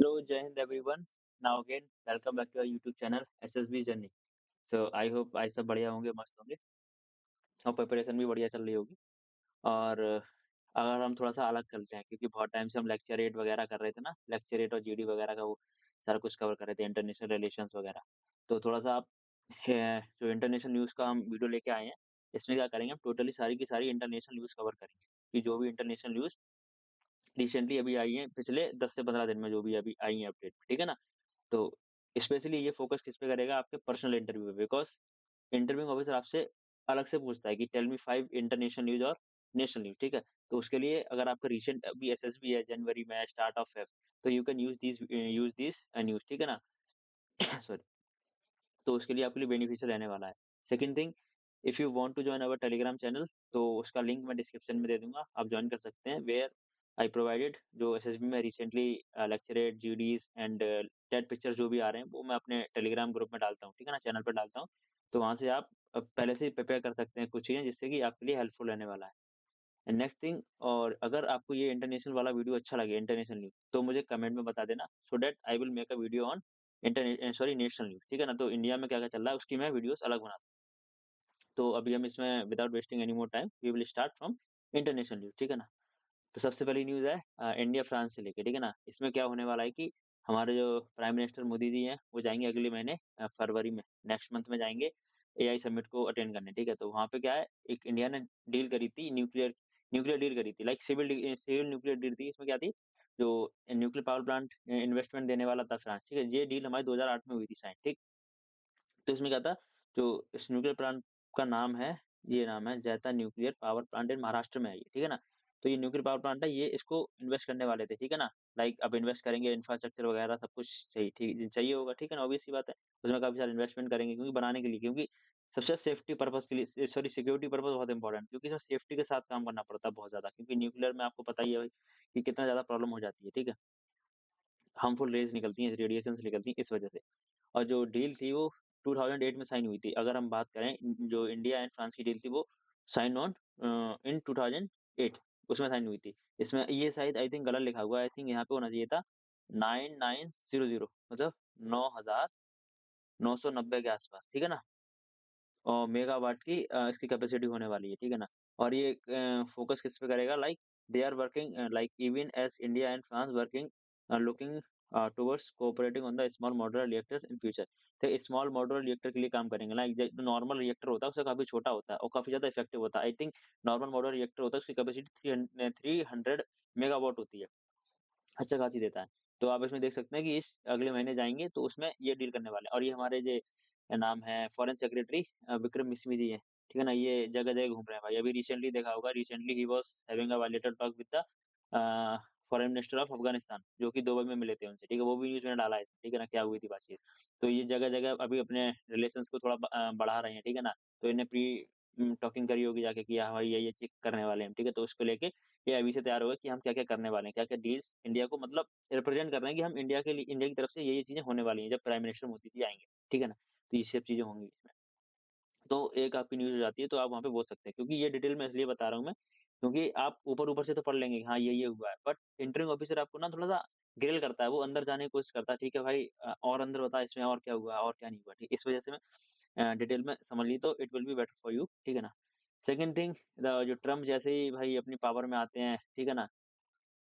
Hello, Jai Hind everyone. Now again, welcome back to our YouTube channel SSB Journey. So I hope आई सब बढ़िया होंगे, मस्त होंगे और प्रिपरेशन भी बढ़िया चल रही होगी। और अगर हम थोड़ा सा अलग चलते हैं क्योंकि बहुत टाइम से हम लेक्चरेट वगैरह कर रहे थे ना, लेक्चरेट और जीडी वगैरह का वो सारा कुछ कवर कर रहे थे, इंटरनेशनल रिलेशंस वगैरह। तो थोड़ा सा आप जो इंटरनेशनल न्यूज़ का हम वीडियो लेके आए हैं, इसमें क्या करेंगे, हम टोटली सारी की सारी इंटरनेशनल न्यूज़ कवर करेंगे कि जो भी इंटरनेशनल न्यूज़ रिसेंटली अभी आई हैं, पिछले 10 से 15 दिन में जो भी अभी आई हैं अपडेट, ठीक है ना? तो स्पेशली ये फोकस किस पे करेगा, आपके पर्सनल इंटरव्यू पे, बिकॉज़ इंटरव्यूइंग ऑफिसर आपसे अलग से पूछता है कि टेल मी 5 इंटरनेशनल न्यूज़ और नेशनल न्यूज़, ठीक है? तो उसके लिए अगर आपका रिसेंट अभी एसएसबी है, जनवरी में, स्टार्ट ऑफ फेब, तो you can use this news, ठीक है ना? सॉरी। तो उसके लिए आपके लिए बेनिफिशियल रहने वाला है। Second thing, if you want to join our Telegram channel, तो उसका लिंक मैं डिस्क्रिप्शन में दे दूँगा, आप जॉइन कर सकते हैं, वेयर आई प्रोवाइडेड जो एसएसबी में recently lecturette, GDs and TAT pictures जो भी आ रहे हैं, वो मैं अपने टेलीग्राम ग्रुप में डालता हूँ, ठीक है ना? चैनल पे डालता हूँ। तो वहाँ से आप पहले से ही प्रिपेयर कर सकते हैं कुछ चीज़ें, जिससे कि आपके लिए हेल्पफुल रहने वाला है। एंड नेक्स्ट थिंग, और अगर आपको ये इंटरनेशनल वाला वीडियो अच्छा लगे, इंटरनेशनल न्यूज़, तो मुझे कमेंट में बता देना, so that I will make a video on national news, ठीक है ना? तो इंडिया में क्या-क्या चल रहा है, उसकी मैं वीडियोज़ अलग बना। तो अभी हम इसमें without wasting any more time, we will start from international news, ठीक है ना? तो सबसे पहली न्यूज़ है इंडिया फ्रांस से लेके, ठीक है ना? इसमें क्या होने वाला है कि हमारे जो प्राइम मिनिस्टर मोदी जी हैं, वो जाएँगे अगले महीने फरवरी में, नेक्स्ट मंथ में जाएँगे एआई समिट को अटेंड करने, ठीक है? तो वहाँ पे क्या है, एक इंडिया ने डील करी थी, न्यूक्लियर न्यूक्लियर डील करी थी, लाइक सिविल न्यूक्लियर डील थी। इसमें क्या थी, जो न्यूक्लियर पावर प्लांट इन्वेस्टमेंट देने वाला था फ्रांस, ठीक है? ये डील हमारी 2008 में हुई थी साइन, ठीक? तो इसमें क्या था, जो इस न्यूक्लियर प्लांट का नाम है, ये नाम है जैता nuclear power plant in Maharashtra में है ये, ठीक है ना? तो ये न्यूक्लियर पावर प्लांट है, ये इसको इन्वेस्ट करने वाले थे, ठीक है ना? लाइक अब इन्वेस्ट करेंगे, इंफ्रास्ट्रक्चर वगैरह सब कुछ चाहिए होगा, ठीक है ना? ऑब्वियस सी बात है। उसमें काफ़ी सारा इन्वेस्टमेंट करेंगे क्योंकि बनाने के लिए, क्योंकि सबसे सेफ्टी पर्पज़ के लिए, सॉरी, सिक्योरिटी पर्पज़ बहुत इंपॉर्टेंट, क्योंकि इसमें सेफ्टी के साथ काम करना पड़ता है बहुत ज़्यादा, क्योंकि न्यूक्लियर में आपको पता ही है भाई कि कितना ज़्यादा प्रॉब्लम हो जाती है, ठीक है? हार्मफुल रेज़ निकलती हैं, रेडिएशंस निकलती हैं इस वजह से। और जो डील थी वो 2008 में साइन हुई थी। अगर हम बात करें, जो इंडिया एंड फ्रांस की डील थी वो साइन ऑन इन 2008, उसमें साइन हुई थी। इसमें ये शायद आई थिंक गलत लिखा हुआ है, आई थिंक यहाँ पे होना चाहिए था 9900, मतलब 9990 के आसपास, ठीक है ना? और मेगावाट की इसकी कैपेसिटी होने वाली है, ठीक है ना? और ये फोकस किस पे करेगा, like they are working like even as India and France working looking towards cooperating on the small modular reactor in future. तो स्मॉल मॉड्यूलर रिएक्टर के लिए काम करेंगे, लाइक जो नॉर्मल रिएक्टर होता है उससे काफ़ी छोटा होता है और काफ़ी ज़्यादा इफेक्टिव होता है। I think normal modular reactor होता है, उसकी कैपेसिटी 300 मेगावाट होती है। अच्छा खासी देता है। तो आप इसमें देख सकते हैं कि इस अगले महीने जाएँगे तो उसमें ये डील करने वाले हैं, और ये हमारे जो नाम है फॉरेन सेक्रेटरी विक्रम मिश्री जी हैं, ठीक है ना? ये जगह-जगह घूम रहे हैं भाई। अभी रिसेंटली देखा होगा, recently he was having a bilateral talk with the a, foreign minister of Afghanistan, जो कि दुबई में मिले थे उनसे, ठीक है? वो भी न्यूज़ में डाला है, ठीक है ना? क्या हुई थी बातचीत। तो ये जगह-जगह अभी अपने रिलेशंस को थोड़ा बढ़ा रहे हैं, ठीक है ना? तो इन्हें टॉकिंग करी होगी जाके कि हाँ भाई ये चीज़ करने वाले हैं हम, ठीक है? तो उसको लेके ये अभी से तैयार हो गए कि हम क्या-क्या करने वाले हैं, क्या-क्या डील्स इंडिया को, मतलब रिप्रेजेंट कर रहे हैं कि हम इंडिया के लिए, इंडिया की तरफ से ये चीज़ें होने वाली हैं जब प्राइम मिनिस्टर मोदी जी आएँगे, ठीक है ना? तो ये सब चीज़ें होंगी इसमें। तो एक आपकी न्यूज़ हो जाती है तो आप वहाँ पे बोल सकते हैं, क्योंकि ये डिटेल में इसलिए बता रहा हूँ मैं, क्योंकि आप ऊपर-ऊपर से तो पढ़ लेंगे कि हाँ, ये हुआ है, बट इंटरव्यू ऑफिसर आपको ना थोड़ा-सा ग्रिल करता है, वो अंदर जाने की कोशिश करता है, ठीक है भाई, और अंदर बता इसमें और क्या हुआ और क्या नहीं हुआ, ठीक है? इस वजह से मैं डिटेल में समझ ली तो it will be better for you, ठीक है ना? सेकंड थिंग, द जो ट्रम्प जैसे ही भाई अपनी पावर में आते हैं, ठीक है ना?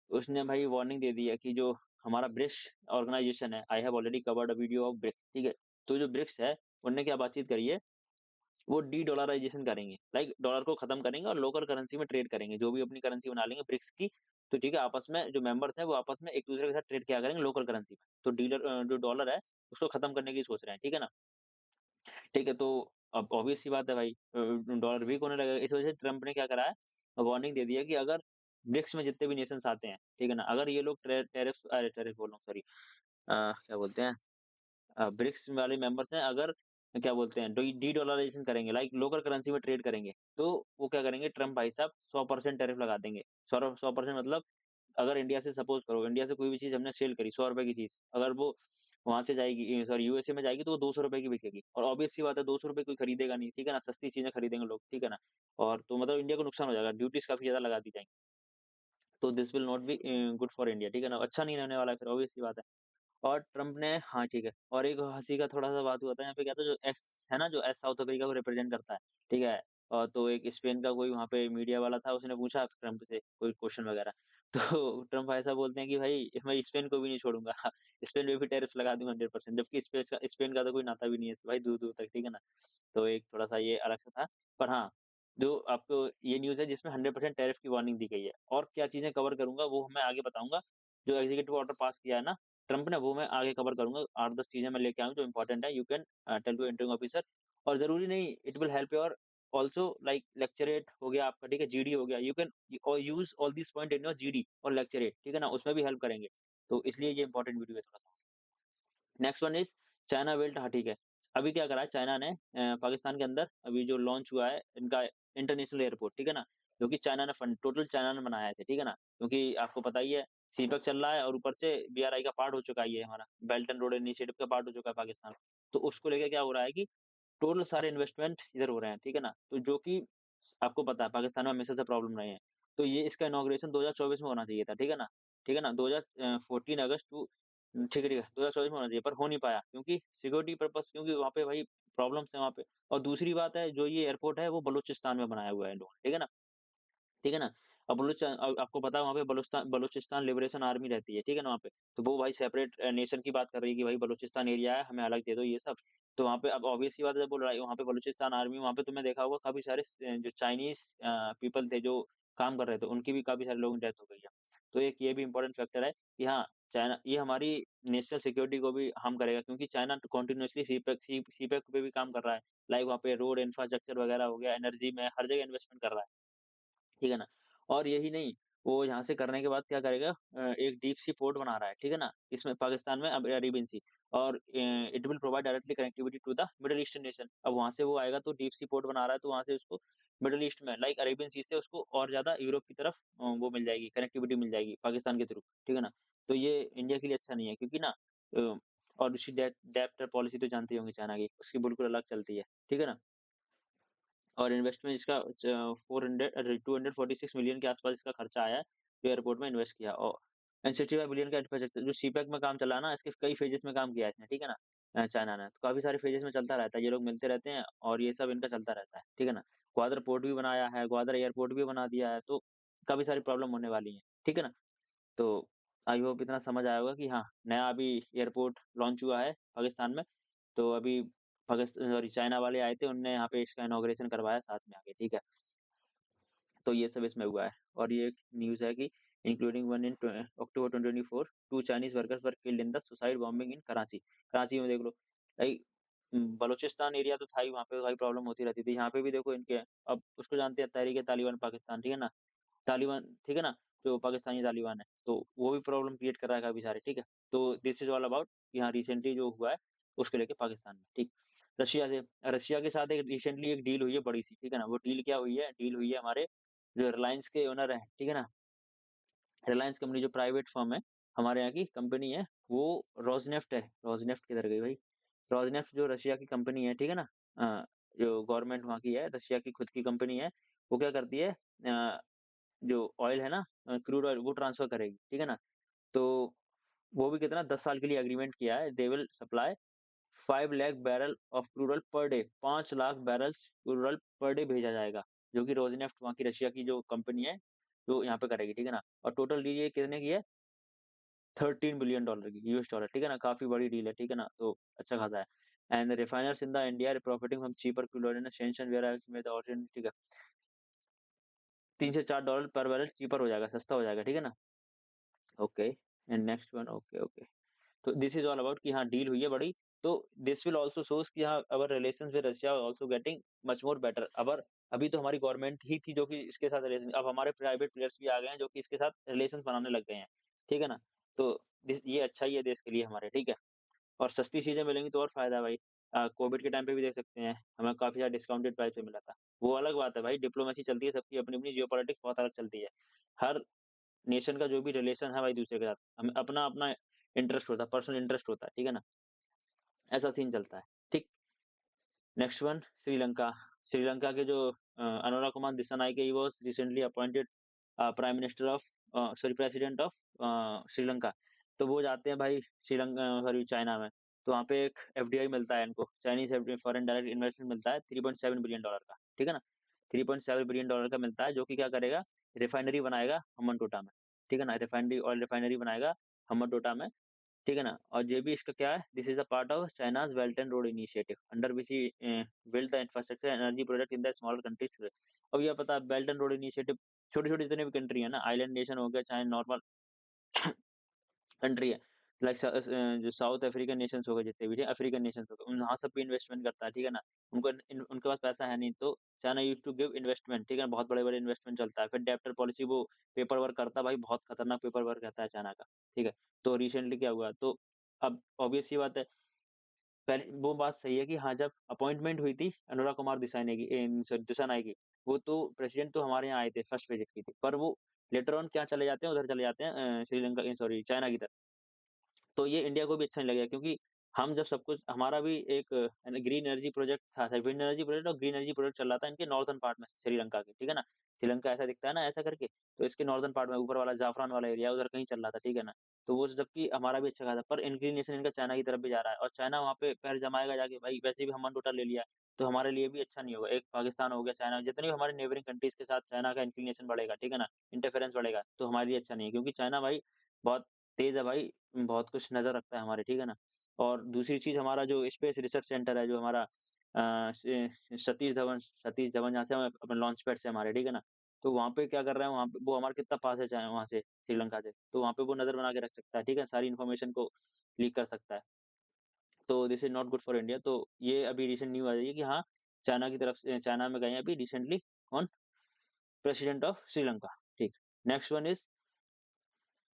उसने भाई वार्निंग दे दी है कि जो हमारा ब्रिक्स ऑर्गेनाइजेशन है, I have already covered a video of BRICS, ठीक है? तो जो ब्रिक्स है, उनने क्या बातचीत करी है, वो डी-डॉलराइज़ेशन करेंगे, लाइक डॉलर को खत्म करेंगे और लोकल करेंसी में ट्रेड करेंगे, जो भी अपनी करेंसी बना लेंगे ब्रिक्स की, तो ठीक है, आपस में जो मेंबर्स हैं, वो आपस में एक-दूसरे के साथ ट्रेड किया करेंगे लोकल करेंसी में। तो जो डॉलर है, उसको खत्म करने की सोच रहे हैं, ठीक है ना? ठीक है, तो अब ऑब्वियस सी बात है भाई, डॉलर वीक होने लगेगा। इस वजह से ट्रम्प ने क्या करा है, वार्निंग दे दी है कि अगर ब्रिक्स में जितने भी नेशंस आते हैं, ठीक है ना? अगर ये लोग टैरिफ बोल रहा हूँ, सॉरी, क्या बोलते हैं, ब्रिक्स वाले मेंबर्स हैं, अगर क्या बोलते हैं, डी-डॉलराइज़ेशन करेंगे, लाइक लोकल करेंसी में ट्रेड करेंगे, तो वो क्या करेंगे, ट्रम्प भाई साहब 100% टैरिफ लगा देंगे। 100% मतलब, अगर इंडिया से सपोज़ करो, इंडिया से कोई भी चीज़ हमने सेल करी ₹100 की चीज़, अगर वो वहाँ से जाएगी, सॉरी, यूएसए में जाएगी तो वो ₹200 की बिकेगी, और ऑब्वियस सी बात है ₹200 कोई खरीदेगा नहीं, ठीक है ना? सस्ती चीज़ें खरीदेंगे लोग, ठीक है ना? और तो मतलब इंडिया को नुकसान हो जाएगा, ड्यूटीज़ काफ़ी ज़्यादा लगा दी जाएँगी। तो this will not be good for India, ठीक है ना? अच्छा नहीं रहने वाला है फिर, ऑब्वियस सी बात है। और ट्रम्प ने हाँ, ठीक है। और एक हँसी का थोड़ा-सा बात हुआ था यहाँ पे क्या था जो एस है ना, जो एस साउथ अफ्रीका को रिप्रेज़ेंट करता है, ठीक है? तो एक स्पेन का कोई वहाँ पे मीडिया वाला था, उसने पूछा ट्रम्प से कोई क्वेश्चन वगैरह, तो ट्रम्प ऐसा बोलते हैं कि भाई मैं स्पेन को भी नहीं छोड़ूंगा, स्पेन पे भी टैरिफ लगा दूँगा 100%, जबकि स्पेन का तो कोई नाता भी नहीं है भाई दूर-दूर तक, ठीक है ना? तो एक थोड़ा-सा ये अलग सा था। पर हाँ, जो आपको ये न्यूज़ है जिसमें 100% टैरिफ की वार्निंग दी गई है और क्या चीज़ें कवर करूँगा वो मैं आगे बताऊँगा। जो एग्ज़ीक्यूटिव ऑर्डर पास किया है ना ट्रम्प ने, वो मैं आगे कवर करूँगा। 8-10 चीज़ें मैं लेके आया हूँ जो इम्पोर्टेंट है। You can tell to entering officer, और ज़रूरी नहीं, it will help your also like lecturette हो गया आपका, ठीक है? जीडी हो गया। यू कैन और use all this point in your GD और लेक्चरेट, ठीक है ना? उसमें भी हेल्प करेंगे। तो इसलिए ये इम्पोर्टेंट वीडियो है थोड़ा-सा। Next one is China belt, हाँ, ठीक है। अभी क्या करा है चाइना ने पाकिस्तान के अंदर अभी जो लॉन्च हुआ है इनका इंटरनेशनल एयरपोर्ट, ठीक है ना? जो कि चाइना ने फंड टोटल चाइना ने बनाया है, ठीक है ना? क्योंकि आपको पता ही है सीपेक चल रहा है और ऊपर से बीआरआई का पार्ट हो चुका है ये हमारा, बेल्ट एंड रोड इनिशिएटिव का पार्ट हो चुका है पाकिस्तान। तो उसको लेके क्या हो रहा है कि टोटल सारे इन्वेस्टमेंट इधर हो रहे हैं, ठीक है ना? तो जो कि आपको पता है पाकिस्तान में हमेशा से प्रॉब्लम रहे हैं। तो ये इसका इनॉग्रेशन 2024 में होना चाहिए था, ठीक है ना? ठीक है ना? 14 अगस्त टू ठीक है, 2024 में होना चाहिए पर हो नहीं पाया क्योंकि सिक्योरिटी पर्पज़, क्योंकि वहाँ पे भाई प्रॉब्लम्स हैं वहाँ पे। और दूसरी बात है जो ये एयरपोर्ट है वो बलूचिस्तान में बनाया हुआ है इन लोगों ने, ठीक है ना? ठीक है ना? अब आपको पता है वहाँ पे बलूचिस्तान लिबरेशन आर्मी रहती है, ठीक है ना वहाँ पे? तो वो भाई सेपरेट नेशन की बात कर रही है कि भाई बलूचिस्तान एरिया है, हमें अलग दे दो ये सब। तो वहाँ पे अब ऑब्वियस सी बात है जब बोल रहा है वहाँ पे बलूचिस्तान आर्मी, वहाँ पे तुमने देखा होगा काफ़ी सारे जो चाइनीज़ पीपल थे जो काम कर रहे थे, उनकी भी काफ़ी सारे लोगों की डेथ हो गई है। तो एक ये भी इम्पोर्टेंट फैक्टर है कि हाँ, चाइना ये हमारी नेशनल सिक्योरिटी को भी हार्म करेगा क्योंकि चाइना तो कंटीन्यूअसली सीपेक पे भी काम कर रहा है। लाइक वहाँ पे रोड इंफ्रास्ट्रक्चर वगैरह हो गया, एनर्जी में हर जगह इन्वेस्टमेंट कर रहा है। ठीक है ना? और यही नहीं, वो यहाँ से करने के बाद क्या करेगा एक डीप सी पोर्ट बना रहा है, ठीक है ना? इसमें पाकिस्तान में अब अरेबियन सी, और it will provide directly connectivity to the Middle Eastern nation. अब वहाँ से वो आएगा तो डीप सी पोर्ट बना रहा है तो वहाँ से उसको मिडल ईस्ट में लाइक अरेबियन सी से उसको और ज़्यादा यूरोप की तरफ वो मिल जाएगी, कनेक्टिविटी मिल जाएगी पाकिस्तान के थ्रू, ठीक है ना? तो ये इंडिया के लिए अच्छा नहीं है क्योंकि ना और उसकी डेब्ट पॉलिसी तो जानते ही होंगे चाइना की, उसकी बिल्कुल अलग चलती है, ठीक है ना? और इन्वेस्टमेंट इसका 400 अरे 246 मिलियन के आसपास इसका खर्चा आया है, जो एयरपोर्ट में इन्वेस्ट किया और एंड 65 बिलियन का इंफ्रास्ट्रक्चर जो सीपेक में काम चला है ना, इसके कई फेजेस में काम किया है इसने, ठीक है ना? चाइना ने, तो काफ़ी सारे फेजेस में चलता रहता है, ये लोग मिलते रहते हैं और ये सब इनका चलता रहता है, ठीक है ना? ग्वादर पोर्ट भी बनाया है, ग्वादर एयरपोर्ट भी बना दिया है, तो काफ़ी सारी प्रॉब्लम होने वाली है, ठीक है ना? तो आई होप इतना समझ आया होगा कि हाँ, नया अभी एयरपोर्ट लॉन्च हुआ है पाकिस्तान में, तो अभी सॉरी चाइना वाले आए थे, उनने यहाँ पे इसका इनॉग्रेशन करवाया साथ में आके, ठीक है? तो ये सब इसमें हुआ है और ये एक न्यूज़ है कि including one in October 2024 2 Chinese workers were killed in the suicide bombing in Karachi. Karachi में देख लो, लाइक बलूचिस्तान एरिया तो था ही, वहाँ पे भाई प्रॉब्लम होती रहती थी, यहाँ पे भी देखो इनके अब उसको जानते हैं तहरीक-ए-तालिबान पाकिस्तान, ठीक है ना? तालिबान, ठीक है ना? जो पाकिस्तानी तालिबान है, तो वो भी प्रॉब्लम क्रिएट कर रहा है काफ़ी सारे, ठीक है? तो दिस इज़ ऑल अबाउट कि हाँ, रिसेंटली जो हुआ है, उसको लेके पाकिस्तान में, ठीक। रशिया के साथ एक रिसेंटली एक डील हुई है बड़ी-सी, ठीक है ना? वो डील क्या हुई है? डील हुई है हमारे जो रिलायंस के ओनर हैं, ठीक है ना? रिलायंस कंपनी जो प्राइवेट फर्म है, हमारे यहाँ की कंपनी है, वो रोज़नेफ्ट है। रोज़नेफ्ट किधर गई भाई? रोज़नेफ्ट जो रशिया की कंपनी है, ठीक है ना? जो गवर्नमेंट वहाँ की है, रशिया की खुद की कंपनी है, वो क्या करती है जो ऑयल है ना क्रूड ऑयल वो ट्रांसफर करेगी, ठीक है ना? तो वो भी कितना 10 साल के लिए एग्रीमेंट किया है, they will supply 5 lakh barrel of crude oil per day, 5 lakh barrels crude oil per day भेजा जाएगा, जो कि रोज़नेफ्ट वहाँ की रशिया की जो कंपनी है, जो यहाँ पे करेगी, ठीक है ना? और टोटल डील ये कितने की है? 13 बिलियन डॉलर की यूएस डॉलर, ठीक है ना? काफ़ी बड़ी डील है, ठीक है ना? तो अच्छा खासा है। And refiners in the India are profiting from cheaper crude oil in a sanction where as में द ऑरिजिन, ठीक है? 3 से 4 डॉलर पर बैरल चीपर हो जाएगा, सस्ता हो जाएगा, ठीक है ना? Okay and next one okay, okay. तो दिस इज़ ऑल अबाउट कि हाँ, डील हुई है बड़ी, तो दिस विल आल्सो शोज़ कि हाँ, our relations with Russia are also getting much more better. अबर अभी तो हमारी गवर्नमेंट ही थी जो कि इसके साथ रिलेशन, अब हमारे प्राइवेट प्लेयर्स भी आ गए हैं जो कि इसके साथ रिलेशंस बनाने लग गए हैं, ठीक है ना? तो ये अच्छा ही है देश के लिए हमारे, ठीक है? और सस्ती चीज़ें मिलेंगी तो और फ़ायदा है भाई। कोविड के टाइम पे भी देख सकते हैं, हमें काफ़ी ज़्यादा डिस्काउंटेड प्राइस पे मिला था। वो अलग बात है भाई, डिप्लोमेसी चलती है सबकी अपनी-अपनी, जियोपॉलिटिक्स बहुत अलग चलती है। हर नेशन का जो भी रिलेशन है भाई दूसरे के साथ, हमें अपना-अपना इंटरेस्ट होता है, पर्सनल इंटरेस्ट होता है, ठीक है ना? ऐसा सीन चलता है, ठीक। Next one Sri Lanka. श्रीलंका के जो Anura Kumar Dissanayake he was recently appointed prime minister of sorry president of Sri Lanka. तो वो जाते हैं भाई श्रीलंका सॉरी चाइना में। तो वहाँ पे एक एफडीआई मिलता है इनको, Chinese FDI foreign direct investment मिलता है 3.7 बिलियन डॉलर का, ठीक है ना? 3.7 बिलियन डॉलर का मिलता है, जो कि क्या करेगा, रिफाइनरी बनाएगा हम्बन-टोटा में, ठीक है ना? रिफाइनरी ऑयल रिफाइनरी बनाएगा हम्बन-टोटा में, ठीक है ना? और ये भी इसका क्या है, this is a part of China's belt and road initiative under which he build the infrastructure energy project in the smaller countries. अब ये पता है बेल्ट एंड रोड इनिशिएटिव, छोटी-छोटी जितनी भी कंट्री है ना, आइलैंड नेशन हो गया चाहे नॉर्मल कंट्री है, लाइक जो साउथ अफ्रीकन नेशंस हो गए जितने भी थे, अफ्रीकन नेशंस हो गए, वहाँ सब पे इन्वेस्टमेंट करता है, ठीक है ना? उनके पास पैसा है नहीं, तो China used to give investment, ठीक है? बहुत बड़े-बड़े इन्वेस्टमेंट चलता है। फिर डेब्टर पॉलिसी वो पेपर वर्क करता है भाई, बहुत खतरनाक पेपर वर्क रहता है चाइना का, ठीक है? तो रिसेंटली क्या हुआ, तो अब ऑब्वियस सी बात है, पहले वो बात सही है कि हाँ, जब अपॉइंटमेंट हुई थी अनुराग कुमार दिसानाई की सॉरी दिसानाई की, वो तो प्रेसिडेंट तो हमारे यहाँ आए थे फर्स्ट विजिट की थी, पर वो लेटर ऑन क्या चले जाते हैं, उधर चले जाते हैं श्रीलंका सॉरी चाइना की तरफ। तो ये इंडिया को भी अच्छा नहीं लगेगा, क्योंकि हम जब सब कुछ हमारा भी एक ग्रीन एनर्जी प्रोजेक्ट था, विंड एनर्जी प्रोजेक्ट और ग्रीन एनर्जी प्रोजेक्ट चल रहा था इनके नॉर्दर्न पार्ट में श्रीलंका के, ठीक है ना? श्रीलंका ऐसा दिखता है ना ऐसा करके, तो इसके नॉर्दर्न पार्ट में ऊपर वाला जाफरान वाला एरिया उधर कहीं चल रहा था, ठीक है ना? तो वो जबकि हमारा भी अच्छा खासा, पर इंक्लिनेशन इनका चाइना की तरफ भी जा रहा है, और चाइना वहाँ पे पैर जमाएगा जाके भाई, वैसे भी हमने टोटल ले लिया है, तो हमारे लिए भी अच्छा नहीं होगा। एक पाकिस्तान हो गया, चाइना, जितने भी हमारे नेबरिंग कंट्रीज के साथ चाइना का इंक्लिनेशन बढ़ेगा, ठीक है ना? इंटरफेरेंस बढ़ेगा, तो हमारे लिए अच्छा नहीं है, क्योंकि चाइना भाई बहुत तेज़ है भाई, बहुत कुछ नज़र रखता है हमारे, ठीक है ना? और दूसरी चीज़, हमारा जो स्पेस रिसर्च सेंटर है, जो हमारा सतीश धवन जहाँ से हम अपने लॉन्च पैड से हमारे, ठीक है ना? तो वहाँ पे क्या कर रहे हैं, वहाँ पे वो हमारा कितना पास है चाहे वहाँ से श्रीलंका से, तो वहाँ पे वो नज़र बना के रख सकता है, ठीक है? सारी इन्फॉर्मेशन को लीक कर सकता है। तो this is not good for India. तो ये अभी रिसेंट न्यूज़ आई है कि हाँ, चाइना की तरफ से चाइना में गए हैं अभी रिसेंटली कौन? प्रेसिडेंट ऑफ श्रीलंका, ठीक। Next one is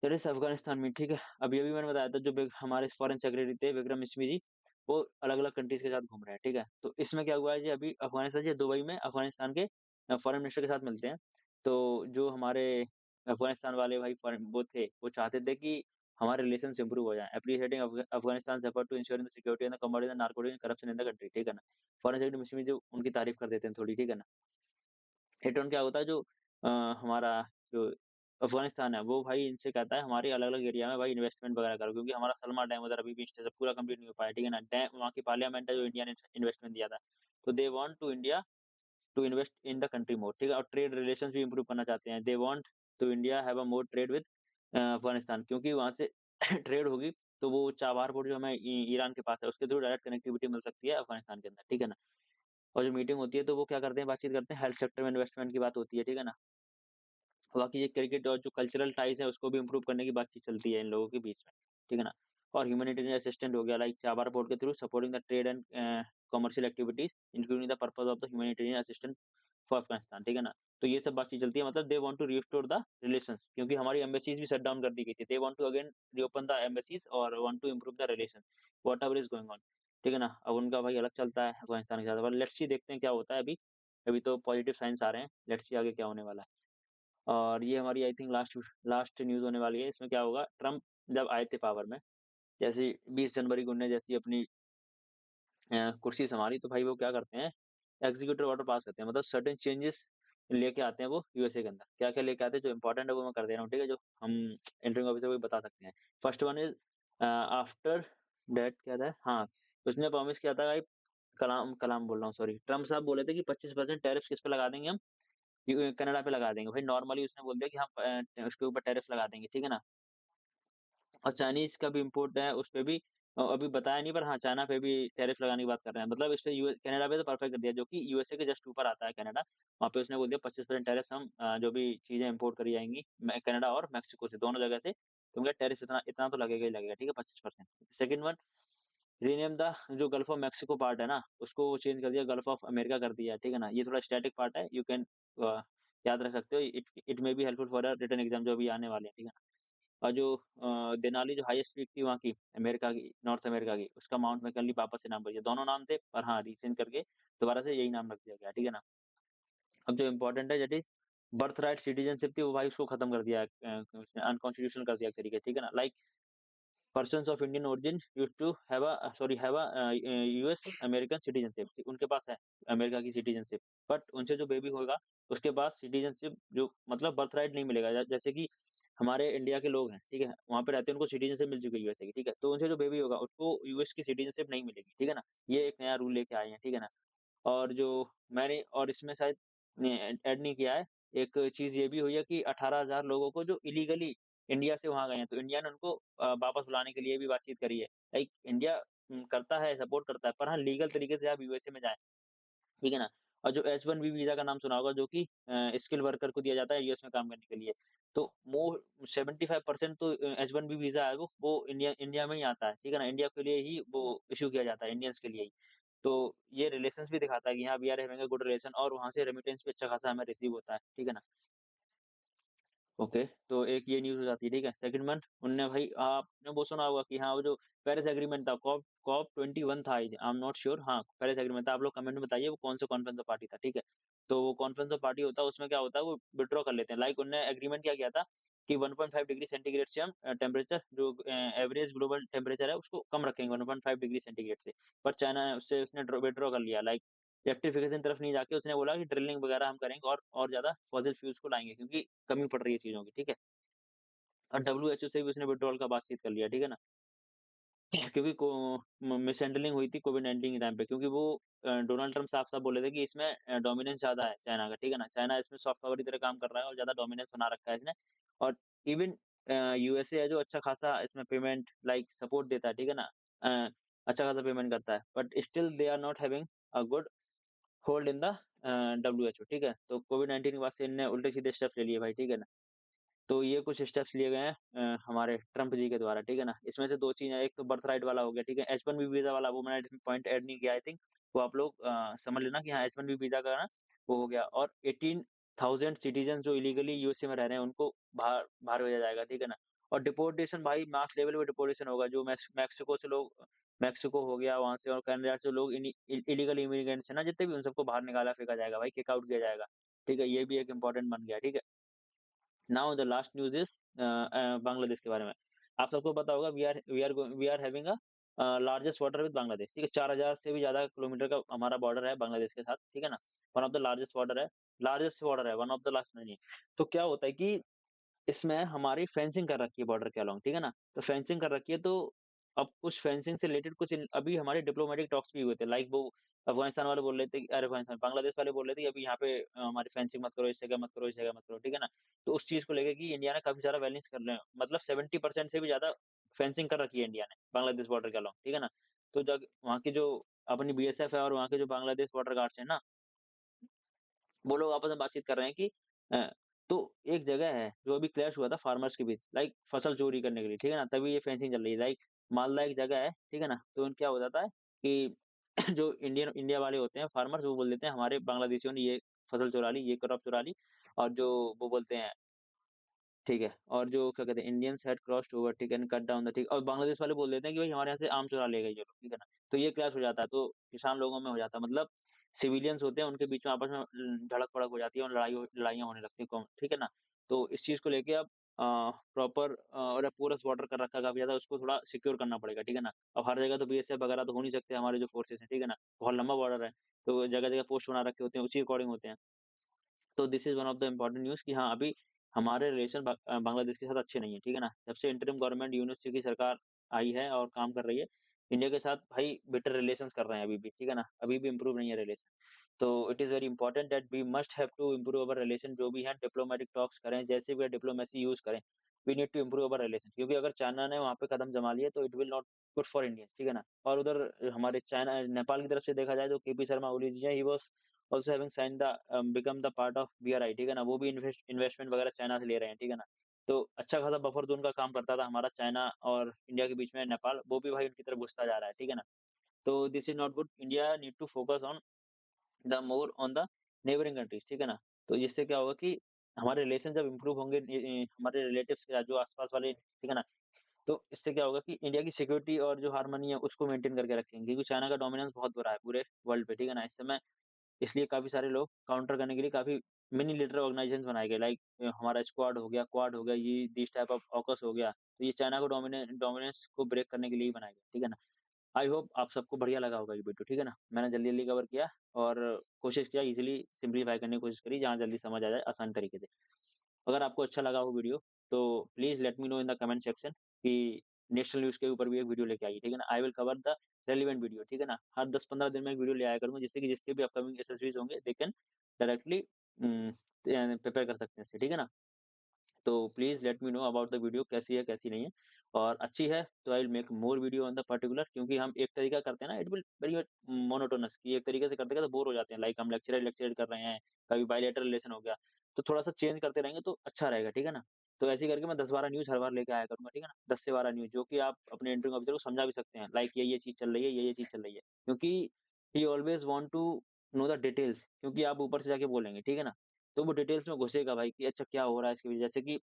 that is Afghanistan में, ठीक है। अभी-अभी मैंने बताया था, जो हमारे फॉरेन सेक्रेटरी थे विक्रम मिस्री जी, वो अलग-अलग कंट्रीज़ के साथ घूम रहे हैं, ठीक है। तो इसमें क्या हुआ है जी, अभी अफ़गानिस्तान जी दुबई में अफ़गानिस्तान के फॉरेन मिनिस्टर के साथ मिलते हैं। तो जो हमारे अफ़गानिस्तान वाले भाई फॉरेन वो थे, वो चाहते थे कि हमारे रिलेशंस इंप्रूव हो जाएँ, appreciating अफ़गानिस्तान's effort to ensuring the security and the combating the narcotics and corruption in the country, ठीक है ना। फॉरेन सेक्रेटरी मिस्री जो उनकी तारीफ़ कर देते हैं थोड़ी, ठीक है ना। हिट ऑन क्या होता है, जो हमारा जो अफ़गानिस्तान है, वो भाई इनसे कहता है हमारे अलग-अलग एरिया में भाई इन्वेस्टमेंट वगैरह करो, क्योंकि हमारा सलमा डैम उधर अभी भी पूरा कंप्लीट नहीं हो पाया, ठीक है ना? डैम वहाँ की पार्लियामेंट है जो इंडिया ने इन्वेस्टमेंट दिया था। तो they want to India to invest in the country more, ठीक है? और ट्रेड रिलेशंस भी इंप्रूव करना चाहते हैं। They want to India have a more trade with Afghanistan, क्योंकि वहाँ से ट्रेड होगी, तो वो चाबहार पोर्ट जो हमें ईरान के पास है, उसके थ्रू डायरेक्ट कनेक्टिविटी मिल सकती है अफ़गानिस्तान के अंदर, ठीक है ना? और जो मीटिंग होती है, तो वो क्या करते हैं, बातचीत करते हैं, हेल्थ सेक्टर में इन्वेस्टमेंट की बात होती है, ठीक है ना? बाकी ये क्रिकेट और जो कल्चरल टाइज़ है उसको भी इम्प्रूव करने की बातचीत चलती है इन लोगों के बीच में, ठीक है ना? और ह्यूमैनिटेरियन असिस्टेंट हो गया, लाइक चाबार पोर्ट के through supporting the trade and commercial activities including the purpose of the humanitarian assistant for Afghanistan, ठीक है ना? तो ये सब बातचीत चलती है, मतलब they want to restore the relations, क्योंकि हमारी एम्बेसीज़ भी शट डाउन कर दी गई थी। They want to again reopen the embassies और want to improve the relation, whatever is going on, ठीक है ना? अब उनका भाई अलग चलता है अफगानिस्तान के साथ, पर लेट्स सी देखते हैं क्या होता है अभी। अभी तो पॉजिटिव साइन्स आ रहे हैं, लेट्स सी आगे क्या होने वाला है। और ये हमारी I think last last news होने वाली है। इसमें क्या होगा, ट्रम्प जब आए थे पावर में, जैसे 20 जनवरी को उन्होंने जैसी अपनी कुर्सी सँभाली, तो भाई वो क्या करते हैं, एग्ज़ीक्यूटिव ऑर्डर पास करते हैं, मतलब सर्टेन चेंजेस लेके आते हैं वो यूएसए के अंदर। क्या-क्या लेके आते हैं, जो इम्पोर्टेंट है वो मैं कर दे रहा हूँ, ठीक है? जो हम इंटरिम ऑफिसर को भी बता सकते हैं। First one is after that क्या था, हाँ, उसने प्रॉमिस किया था भाई, कलाम कलाम बोल रहा हूँ सॉरी, ट्रम्प साहब बोले थे कि 25% टैरिफ किस पे लगा देंगे हम, कनाडा पे लगा देंगे। भाई नॉर्मली उसने बोल दिया कि हम उसके ऊपर टैरिफ लगा देंगे, ठीक है ना? और चाइनीज़ का भी इम्पोर्ट है, उस पे भी अभी बताया नहीं, पर हाँ, चाइना पे भी टैरिफ लगाने की बात कर रहे हैं। मतलब इस पे कनाडा पे तो परफेक्ट कर दिया, जो कि यूएसए के जस्ट ऊपर आता है कनाडा। वहाँ पे उसने बोल दिया 25% टैरिफ हम जो भी चीज़ें इम्पोर्ट करी जाएँगी कनाडा और मेक्सिको से, दोनों जगह से, तो उनका टैरिफ इतना इतना तो लगेगा ही लगेगा, ठीक है? 25%। सेकंड वन, रीनेम द जो गल्फ ऑफ मेक्सिको पार्ट है ना, उसको चेंज कर दिया, गल्फ ऑफ अमेरिका कर दिया, ठीक है ना? ये थोड़ा स्टैटिक पार्ट है, यू कैन याद रख सकते हो। It it may be helpful for a written exam जो अभी आने वाले हैं, ठीक है ना? और जो देनाली जो हाईएस्ट पीक थी वहाँ की, अमेरिका की, नॉर्थ अमेरिका की, उसका माउंट मैकनली वापस से नाम बदल दिया। दोनों नाम थे, पर हाँ, रीचेंज करके दोबारा से यही नाम रख दिया गया, ठीक है ना? अब जो इम्पोर्टेंट है दैट इज़ बर्थराइट सिटीज़नशिप थी, वो भाई उसको खत्म कर दिया उसने अनकॉन्स्टिट्यूशनल कर दिया एक तरीके से, ठीक है ना? Like persons of Indian origin used to have a US American citizenship, उनके पास है अमेरिका की सिटीज़नशिप, बट उनसे जो बेबी होगा, उसके पास सिटीज़नशिप जो मतलब बर्थराइट नहीं मिलेगा। जैसे कि हमारे इंडिया के लोग हैं, ठीक है? वहाँ पे रहते हैं, उनको सिटीज़नशिप मिल चुकी है यूएसए की, ठीक है? तो उनसे जो बेबी होगा उसको यूएस की सिटीज़नशिप नहीं मिलेगी, ठीक है ना? ये एक नया रूल लेके आए हैं, ठीक है ना? और जो मैंने और इसमें शायद ने ऐड नहीं किया है, एक चीज़ ये भी हुई है कि 18,000 लोगों को जो इल्लीगली इंडिया से वहाँ गए हैं, तो इंडिया ने उनको वापस बुलाने के लिए भी बातचीत करी है। लाइक इंडिया करता है, सपोर्ट करता है, पर हाँ, लीगल तरीके से आप यूएसए में जाएँ। ठीक है ना? और जो एच-1बी वीज़ा का नाम सुना होगा जो कि स्किल वर्कर को दिया जाता है यूएस में काम करने के लिए। तो मोर 75% तो एच-1बी वीज़ा है वो इंडिया इंडिया में ही आता है, ठीक है ना? इंडिया के लिए ही वो इश्यू किया जाता है, इंडियंस के लिए ही। तो ये रिलेशंस भी दिखाता है कि हाँ, we are having a good relation और वहाँ से रेमिटेंस भी अच्छा खासा हमें रिसीव होता है, ठीक है ना? ओके, तो एक ये न्यूज़ हो जाती है, ठीक है? सेकंड वन उनने भाई आपने वो सुना होगा कि हाँ, वो जो पेरिस एग्रीमेंट था, कॉप कॉप 21 था आई एम नॉट श्योर हाँ, पेरिस एग्रीमेंट था। आप लोग कमेंट में बताइए वो कौन से कॉन्फ्रेंस ऑफ पार्टी था, ठीक है? तो वो कॉन्फ्रेंस ऑफ पार्टी होता है, उसमें क्या होता है, वो विथड्रॉ कर लेते हैं। लाइक उन्होंने एग्रीमेंट क्या किया था कि 1.5 डिग्री सेंटीग्रेड से हम टेम्परेचर जो एवरेज ग्लोबल टेम्परेचर है, उसको कम रखेंगे 1.5 डिग्री सेंटीग्रेड से। पर चाइना उससे उसने विथड्रॉ कर लिया। लाइक रेक्टिफिकेशन तरफ नहीं जाके उसने बोला कि ड्रिलिंग वगैरह हम करेंगे और ज़्यादा फॉसिल फ्यूल्स को लाएँगे क्योंकि कमी पड़ रही है चीज़ों की, ठीक है? और डब्ल्यूएचओ से भी उसने विथड्रॉल का बातचीत कर लिया, ठीक है ना? क्योंकि को मिसहैंडलिंग हुई थी कोविड-19 के टाइम पे क्योंकि वो डोनाल्ड ट्रम्प साफ-साफ बोले थे कि इसमें डोमिनेंस ज़्यादा है चाइना का, ठीक है ना? चाइना इसमें सॉफ्ट पावर की तरह काम कर रहा है और ज़्यादा डोमिनेंस बना रखा है इसने और इवन यूएसए है जो अच्छा खासा इसमें पेमेंट लाइक सपोर्ट देता है, ठीक है ना? अच्छा खासा पेमेंट करता है, but still they are not having a good hold in the WHO, ठीक है? तो कोविड-19 के बाद से इनने उल्टे-सीधे स्टेप्स ले लिए भाई, ठीक है ना? तो ये कुछ स्टेप्स लिए गए हैं हमारे ट्रम्प जी के द्वारा, ठीक है ना? इसमें से 2 चीज़ हैं, एक तो बर्थ राइट वाला हो गया, ठीक है? एच-1बी वीज़ा वाला वो मैंने पॉइंट ऐड नहीं किया आई थिंक, वो आप लोग समझ लेना कि हाँ, एच-1बी वीज़ा का ना वो हो गया और 18,000 सिटीज़न जो इल्लीगली यूएसए में रह रहे हैं, उनको बाहर बाहर भेजा जाएगा, ठीक है ना? और डिपोर्टेशन भाई मास लेवल पे डिपोर्टेशन होगा, जो मैक्सिको से लोग मैक्सिको हो गया वहाँ से और कनाडा से लोग इल्लीगल इमिग्रेंट्स हैं ना जितने भी, उन सबको बाहर निकाला फेंका जाएगा भाई, किक आउट किया जाएगा, ठीक है? ये भी एक इम्पोर्टेंट बन गया, ठीक है? Now the last news is Bangladesh के बारे में। आप सबको पता होगा we are having largest border with Bangladesh, ठीक है? 4,000 से भी ज़्यादा किलोमीटर का हमारा बॉर्डर है बांग्लादेश के साथ, ठीक है ना? One of the largest border है, वन ऑफ द लास्ट नहीं। तो क्या होता है कि इसमें हमारी फेंसिंग कर रखी है बॉर्डर के अलोंग, ठीक है ना? तो फेंसिंग कर रखी है तो अब उस फेंसिंग से रिलेटेड कुछ अभी हमारे डिप्लोमेटिक टॉक्स भी हुए थे। लाइक वो अफ़गानिस्तान वाले बोल रहे थे कि अरे अफ़गानिस्तान बांग्लादेश वाले बोल रहे थे कि अभी यहाँ पे हमारी फेंसिंग मत करो, इस जगह मत करो, इस जगह मत करो, ठीक है ना? तो उस चीज़ को लेके कि इंडिया ने काफ़ी सारा बैलेंस कर लिया मतलब 70% से भी ज़्यादा फेंसिंग कर रखी है इंडिया ने बांग्लादेश बॉर्डर के अलोंग, ठीक है ना? तो जब वहाँ की जो अपनी बीएसएफ है और वहाँ के जो बांग्लादेश बॉर्डर गार्ड्स हैं ना वो लोग आपस में बातचीत कर रहे हैं कि अ, तो एक जगह है जो अभी क्लैश हुआ था फार्मर्स के बीच लाइक फसल चोरी करने के लिए, ठीक है ना? तभी ये फेंसिंग चल रही है लाइक मालदा एक जगह है, ठीक है ना? तो क्या हो जाता है कि जो इंडिया वाले होते हैं फार्मर्स वो बोल देते हैं हमारे बांग्लादेशियों ने ये फसल चुरा ली, ये क्रॉप चुरा ली और जो वो बोलते हैं ठीक है और जो क्या कहते हैं इंडियंस हैड क्रॉस्ड ओवर ठीक एंड कट डाउन द ठीक और बांग्लादेश वाले बोल देते हैं कि भाई हमारे यहाँ से आम चुरा ले गए ये लोग, ठीक है ना? तो ये क्लैश हो जाता है, तो किसान लोगों में हो जाता है मतलब सिविलियंस होते हैं उनके बीच में आपस में झड़प-पड़प हो जाती है और लड़ाइयाँ होने लगती हैं कौन ठीक है ना? तो इस चीज़ को लेके अब प्रॉपर और पोरस बॉर्डर कर रखा है काफ़ी ज़्यादा उसको थोड़ा सिक्योर करना पड़ेगा, ठीक है ना? अब हर जगह तो बीएसएफ वगैरह तो हो नहीं सकते हमारे जो फोर्सेस हैं, ठीक है ना? बहुत लंबा बॉर्डर है, तो जगह-जगह पोस्ट बना रखे होते हैं, उसी अकॉर्डिंग होते हैं। तो this is one of the important news कि हाँ, अभी हमारे रिलेशन बांग्लादेश के साथ अच्छे नहीं है, ठीक है ना? जब से इंटरिम गवर्नमेंट यूनिटी की सरकार आई है और काम कर रही है, इंडिया के साथ भाई बेटर रिलेशंस कर रहे हैं अभी भी, ठीक है ना? अभी भी इम्प्रूव नहीं है रिलेशन। तो it is very important that we must have to improve our relation जो भी है डिप्लोमैटिक टॉक्स करें, जैसे भी डिप्लोमेसी यूज़ करें, we need to improve our relation क्योंकि अगर चाइना ने वहाँ पे कदम जमा लिए तो it will not good for Indians, ठीक है ना? और उधर हमारे चाइना नेपाल की तरफ से देखा जाए तो केपी शर्मा ओली जी हैं, he was also having sign the become the part of BRI ठीक है ना? वो भी इन्वेस्टमेंट वगैरह चाइना से ले रहे हैं, ठीक है ना? तो अच्छा खासा बफर ज़ोन का काम करता था हमारा चाइना और इंडिया के बीच में नेपाल, वो भी भाई उनकी तरफ घुसता जा रहा है, ठीक है ना? तो this is not good, India need to focus on the more on the neighbouring countries ठीक है ना? तो इससे क्या होगा कि हमारे रिलेशन जब इम्प्रूव होंगे हमारे रिलेटिव्स के साथ जो आस-पास वाले ठीक है ना? तो इससे क्या होगा कि इंडिया की सिक्योरिटी और जो हार्मनी है उसको मेंटेन करके रखेंगे क्योंकि चाइना का डोमिनेंस बहुत बुरा है पूरे वर्ल्ड पे, ठीक है ना? इस समय इसलिए काफ़ी सारे लोग काउंटर करने के लिए काफ़ी मिनी लिटरल ऑर्गनाइज़ेशंस बनाए गए लाइक हमारा स्क्वाड हो गया, क्वाड हो गया, ये दिस टाइप ऑफ ऑकस हो गया। तो ये चाइना को डोमिनेंस को ब्रेक करने के लिए ही बनाए गए, ठीक है ना? आई होप आप सबको बढ़िया लगा होगा ये वीडियो, ठीक है ना? मैंने जल्दी-जल्दी कवर किया और कोशिश किया ईज़िली सिम्प्लीफाई करने की कोशिश करी जहाँ जल्दी समझ आ जाए आसान तरीके से। अगर आपको अच्छा लगा हो वीडियो तो please let me know in the comment section कि नेशनल न्यूज़ के ऊपर भी एक वीडियो लेके आइए, ठीक है ना? I will cover the relevant video, ठीक है ना? हर 10-15 दिन में एक वीडियो ले आया करूँगा, जिससे कि जिसके भी अपकमिंग एसएसवीज़ होंगे, दे कैन डायरेक्टली प्रिपेयर कर सकते हैं इससे, ठीक है ना? तो please let me know about the video कैसी है, कैसी नहीं है और अच्छी है तो I will make more video on the particular क्योंकि हम एक तरीका करते हैं ना it will very much monotonous कि एक तरीके से करते-करते बोर हो जाते हैं लाइक हम लेक्चर कर रहे हैं, कभी बायलैटरल रिलेशन हो गया, तो थोड़ा-सा चेंज करते रहेंगे तो अच्छा रहेगा, ठीक है ना? तो ऐसे ही करके मैं 10-12 न्यूज़ हर बार लेके आया करूँगा, ठीक है ना? 10 से 12 न्यूज़ जो कि आप अपने इंटरव्यू ऑफिसर को समझा भी सकते हैं लाइक ये चीज़ चल रही है, ये चीज़ चल रही है। क्योंकि he always want to know the details क्योंकि आप ऊपर से जाके बोलेंगे, ठीक है ना? तो वो डिटेल्स में घुसेगा भाई कि अच्छा क्या हो रहा है इसकी वजह जैसे कि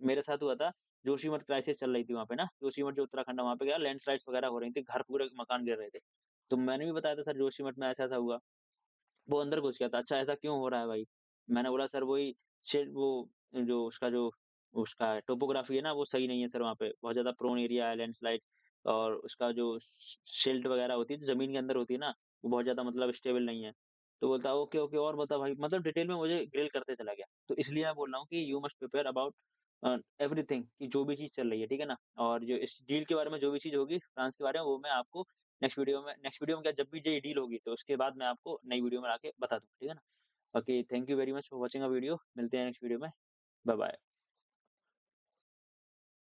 मेरे साथ हुआ था, जोशीमठ क्राइसिस चल रही थी वहाँ पे ना, जोशीमठ जो उत्तराखंड है वहाँ पे क्या लैंडस्लाइड्स वगैरह हो रही थी, घर पूरे मकान गिर रहे थे। तो मैंने भी बताया था सर जोशीमठ में ऐसा-ऐसा हुआ। वो अंदर घुस गया था, अच्छा ऐसा क्यों हो रहा है भाई? मैंने बोला सर वही वो जो उसका टोपोग्राफी है ना वो सही नहीं है सर वहाँ पे, बहुत ज़्यादा प्रोन एरिया है लैंडस्लाइड और उसका जो सिल्ट वगैरह होती है, जो ज़मीन के अंदर होती है ना, वो बहुत ज़्यादा मतलब स्टेबल नहीं है। तो बोलता है ओके, ओके और बता भाई, मतलब डिटेल में मुझे ग्रिल करते चला गया। तो इसलिए मैं बोल रहा हूँ कि you must prepare about everything कि जो भी चीज़ चल रही है, ठीक है ना? और जो इस डील के बारे में जो भी चीज़ होगी फ्रांस के बारे में वो मैं आपको नेक्स्ट वीडियो में क्या जब भी ये डील होगी तो उसके बाद मैं आपको नई वीडियो में आके बता दूँगा, ठीक है ना? Okay, thank you very much for watching a video. मिलते हैं नेक्स्ट वीडियो में। Bye bye.